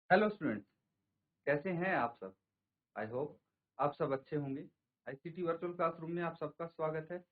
Hello student, कैसे हैं आप सब। आई होप आप सब अच्छे होंगे। आईसीटी वर्चुअल क्लासरूम में आप सबका स्वागत है।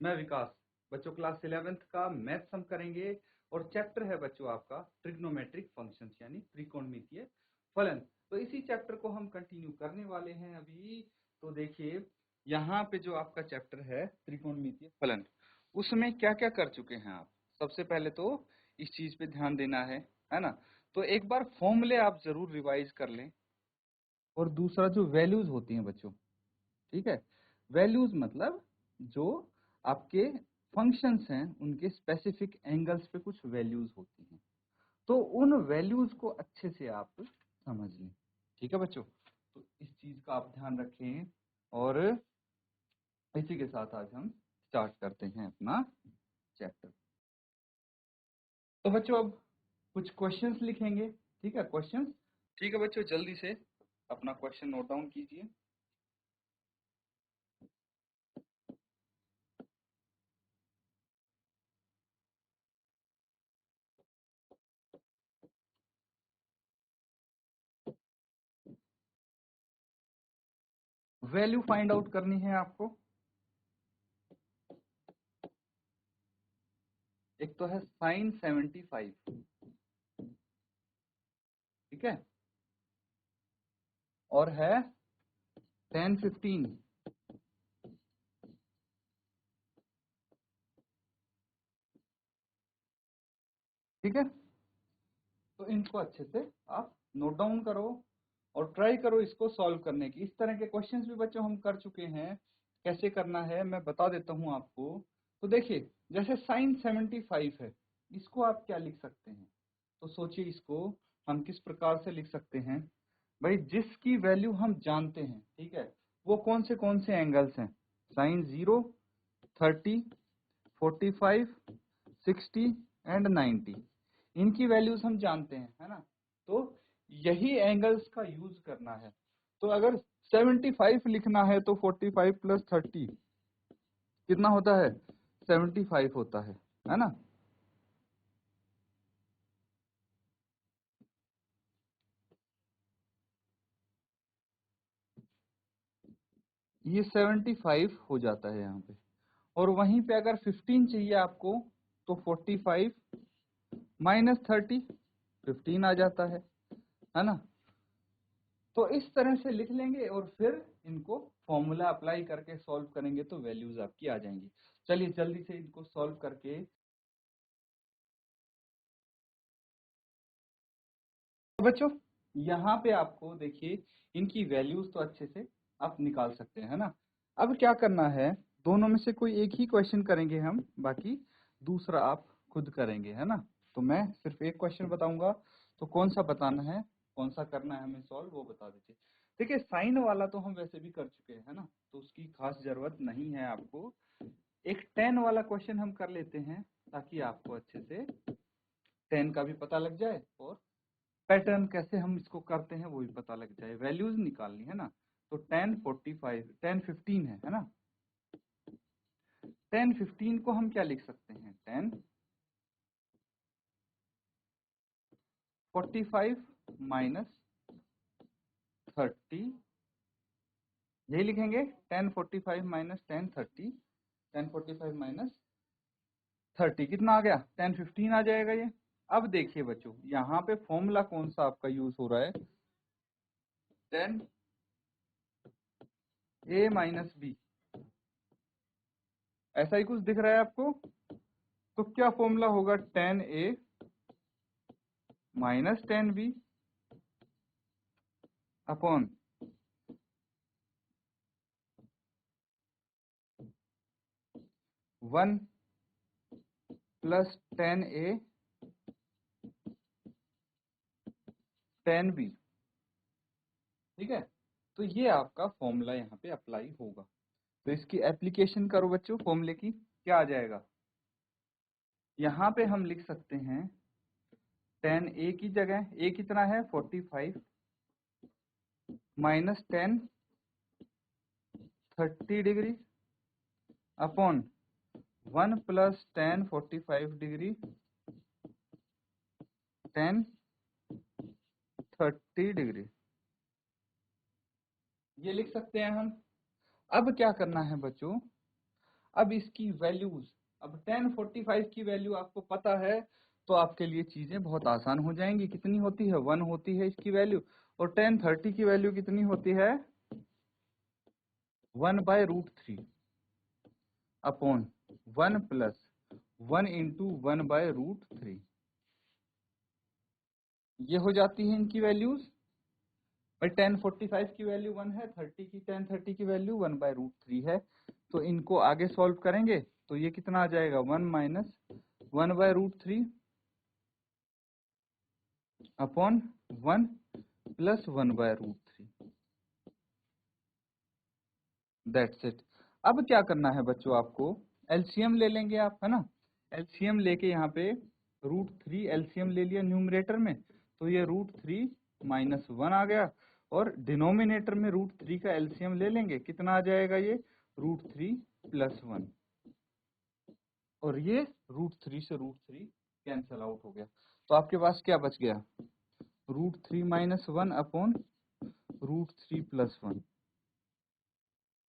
मैं विकास। बच्चों क्लास 11th का मैथ्स हम करेंगे और चैप्टर है बच्चों आपका ट्रिग्नोमेट्रिक फंक्शंस यानी त्रिकोणमितीय फलन। तो इसी चैप्टर को हम कंटिन्यू करने वाले हैं अभी। तो देखिए यहाँ पे जो आपका चैप्टर है त्रिकोणमितीय फलन, उसमें क्या क्या कर चुके हैं आप। सबसे पहले तो इस चीज पे ध्यान देना है ना। तो एक बार फॉर्मूले आप जरूर रिवाइज कर लें। और दूसरा जो वैल्यूज होती हैं बच्चों, ठीक है, वैल्यूज मतलब जो आपके फंक्शंस हैं उनके स्पेसिफिक एंगल्स पे कुछ वैल्यूज होती हैं। तो उन वैल्यूज को अच्छे से आप समझ लें। ठीक है बच्चों, तो इस चीज का आप ध्यान रखें। और इसी के साथ आज हम स्टार्ट करते हैं अपना चैप्टर। तो बच्चों अब कुछ क्वेश्चंस लिखेंगे। ठीक है, क्वेश्चंस। ठीक है बच्चों, जल्दी से अपना क्वेश्चन नोट डाउन कीजिए। वैल्यू फाइंड आउट करनी है आपको। एक तो है साइन 75, ठीक है, और है टेन 15। ठीक है, तो इनको अच्छे से आप नोट डाउन करो और ट्राई करो इसको सॉल्व करने की। इस तरह के क्वेश्चंस भी बच्चों हम कर चुके हैं। कैसे करना है मैं बता देता हूं आपको। तो देखिए, जैसे साइन 75 है, इसको आप क्या लिख सकते हैं। तो सोचिए इसको हम किस प्रकार से लिख सकते हैं। भाई जिसकी वैल्यू हम जानते हैं, ठीक है, वो कौन से एंगल्स हैं। साइन 0, 30, 45, 60 एंड 90, इनकी वैल्यूज हम जानते हैं, है ना। तो यही एंगल्स का यूज करना है। तो अगर 75 लिखना है तो 45 प्लस 30 कितना होता है, 75 होता है ना। ये 75 हो जाता है यहाँ पे। और वहीं पे अगर 15 चाहिए आपको तो 45 माइनस 30 15 आ जाता है ना। तो इस तरह से लिख लेंगे और फिर इनको फॉर्मूला अप्लाई करके सॉल्व करेंगे तो वैल्यूज आपकी आ जाएंगी। चलिए जल्दी से इनको सॉल्व करके। तो बच्चों यहाँ पे आपको देखिए इनकी वैल्यूज तो अच्छे से आप निकाल सकते हैं, है ना। अब क्या करना है, दोनों में से कोई एक ही क्वेश्चन करेंगे हम, बाकी दूसरा आप खुद करेंगे, है ना। तो मैं सिर्फ एक क्वेश्चन बताऊंगा, तो कौन सा बताना है, कौन सा करना है हमें सॉल्व, वो बता दीजिए। देखिए साइन वाला तो हम वैसे भी कर चुके हैं, है ना, तो उसकी खास जरूरत नहीं है आपको। एक टेन वाला क्वेश्चन हम कर लेते हैं ताकि आपको अच्छे से टेन का भी पता लग जाए और पैटर्न कैसे हम इसको करते हैं वो भी पता लग जाए। वैल्यूज निकालनी है ना। तो 1045 1015 है ना। 1015 को हम क्या लिख सकते हैं, 1045 माइनस 30, यही लिखेंगे। 1045 माइनस 1030, 1045 माइनस 30 कितना आ गया, 1015 आ जाएगा ये। अब देखिए बच्चों यहाँ पे फॉर्मूला कौन सा आपका यूज हो रहा है, 10a माइनस बी, ऐसा ही कुछ दिख रहा है आपको। तो क्या फॉर्मूला होगा, 10a minus 10b upon 1 plus 10a 10b। ठीक है, तो ये आपका फॉर्मूला यहाँ पे अप्लाई होगा। तो इसकी एप्लीकेशन करो बच्चों फॉर्मूले की, क्या आ जाएगा। यहाँ पे हम लिख सकते हैं 10a की जगह, a कितना है 45 minus 10 30 degree upon 1 plus 10 45 degree 10 30 degree, ये लिख सकते हैं हम। अब क्या करना है बच्चों, अब इसकी वैल्यूज, अब tan 45 की वैल्यू आपको पता है तो आपके लिए चीजें बहुत आसान हो जाएंगी। कितनी होती है, 1 होती है इसकी वैल्यू, और tan 30 की वैल्यू कितनी होती है, 1/√3 अपॉन 1 प्लस 1 इंटू 1/√3, ये हो जाती है इनकी वैल्यूज। भाई tan 45 की वैल्यू 1 है, tan 30 की वैल्यू 1/√3 है, तो इनको आगे सॉल्व करेंगे तो ये कितना आ जाएगा, 1 minus 1/√3 upon 1 plus 1/√3, that's it. अब क्या करना है बच्चों, आपको एलसीएम ले लेंगे आप, है ना। एलसीएम लेके यहाँ पे √3 एलसीएम ले लिया न्यूमरेटर में, तो ये √3 माइनस 1 आ गया, और डिनोमिनेटर में √3 का एलसीएम ले लेंगे, कितना आ जाएगा ये, √3 प्लस 1, और ये √3 से √3 कैंसल आउट हो गया, तो आपके पास क्या बच गया, √3 माइनस 1 अपॉन √3 प्लस 1,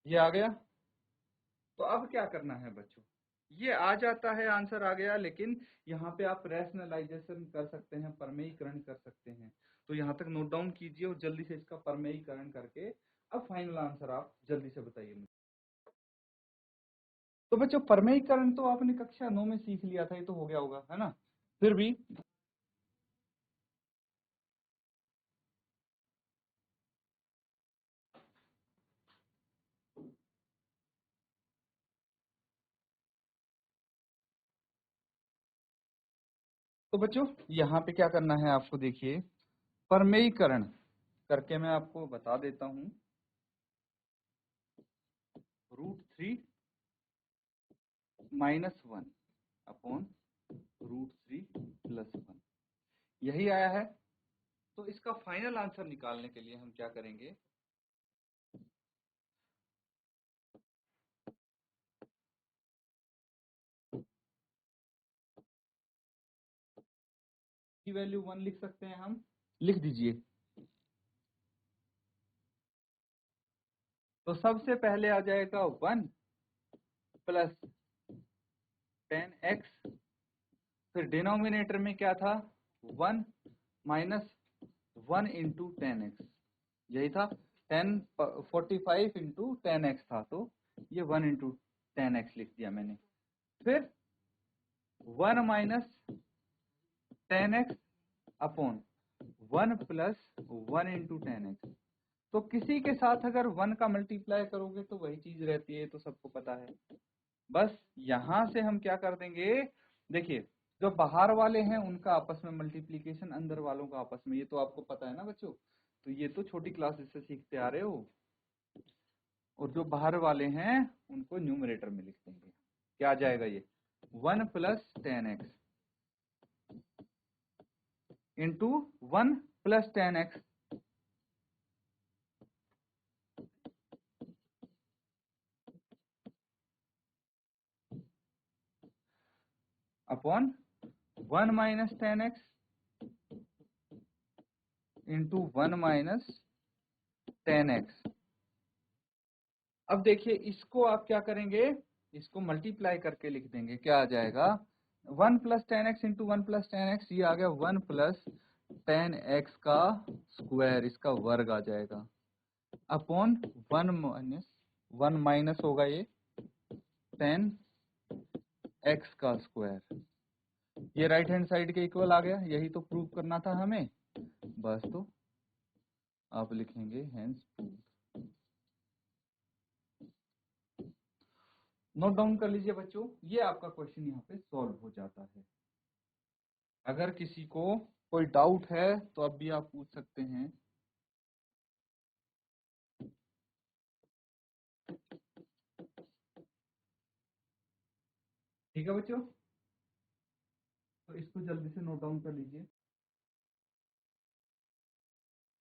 ये आ गया। तो अब क्या करना है बच्चों, ये आ जाता है, आंसर आ गया, लेकिन यहाँ पे आप रैशनलाइजेशन कर सकते हैं, परमेयीकरण कर सकते हैं, तो यहाँ तक नोट डाउन कीजिए और जल्दी से इसका परमेयीकरण करके अब फाइनल आंसर आप जल्दी से बताइए मुझे। तो बच्चों परमेयीकरण तो आपने कक्षा 9 में सीख लिया था, ये तो हो गया होगा, है ना, फिर भी तो बच्चों यहाँ पे क्या करना है आपको, देखिए परमेयीकरण करके मैं आपको बता देता हूँ, √3 माइनस 1 अपॉन √3 प्लस 1, यही आया है। तो इसका फाइनल आंसर निकालने के लिए हम क्या करेंगे, की वैल्यू 1 लिख सकते हैं हम, लिख दीजिए। तो सबसे पहले आ जाएगा 1 प्लस 10x, फिर डिनोमिनेटर में क्या था, 1 माइनस 1 इंटू 10x, यही था, 45 इंटू 10x था, तो ये 1 इंटू 10x लिख दिया मैंने, फिर 1 minus 10x upon 1 plus 1 into 10x, तो किसी के साथ अगर 1 का मल्टीप्लाई करोगे तो वही चीज रहती है, तो सबको पता है। बस यहां से हम क्या कर देंगे, देखिए जो बाहर वाले हैं उनका आपस में मल्टीप्लीकेशन, अंदर वालों का आपस में, ये तो आपको पता है ना बच्चों, तो ये तो छोटी क्लासेस से सीखते आ रहे हो, और जो बाहर वाले हैं उनको न्यूमरेटर में लिख देंगे, क्या आ जाएगा ये, 1 plus 10x into 1 plus 10x upon 1 minus 10x into 1 minus 10x। अब देखिए इसको आप क्या करेंगे, इसको मल्टीप्लाई करके लिख देंगे, क्या आ जाएगा, 1 plus 10x into 1 plus 10x, ये आ गया 1 प्लस 10x का स्क्वायर, इसका वर्ग आ जाएगा, अपॉन 1 माइनस होगा ये 10x का स्क्वायर, ये राइट हैंड साइड के इक्वल आ गया, यही तो प्रूव करना था हमें, बस तो आप लिखेंगे हेंस प्रूव। नोट डाउन कर लीजिए बच्चों, ये आपका क्वेश्चन यहाँ पे सॉल्व हो जाता है। अगर किसी को कोई डाउट है तो अब भी आप पूछ सकते हैं। ठीक है बच्चों, तो इसको जल्दी से नोट डाउन कर लीजिए।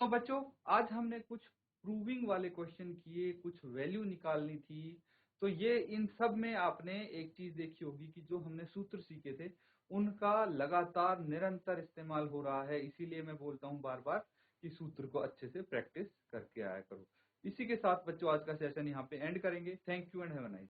तो बच्चों आज हमने कुछ प्रूविंग वाले क्वेश्चन किए, कुछ वैल्यू निकालनी थी, तो ये इन सब में आपने एक चीज देखी होगी कि जो हमने सूत्र सीखे थे उनका लगातार निरंतर इस्तेमाल हो रहा है, इसीलिए मैं बोलता हूँ बार बार कि सूत्र को अच्छे से प्रैक्टिस करके आया करो। इसी के साथ बच्चों आज का सेशन यहाँ पे एंड करेंगे। Thank you and have a nice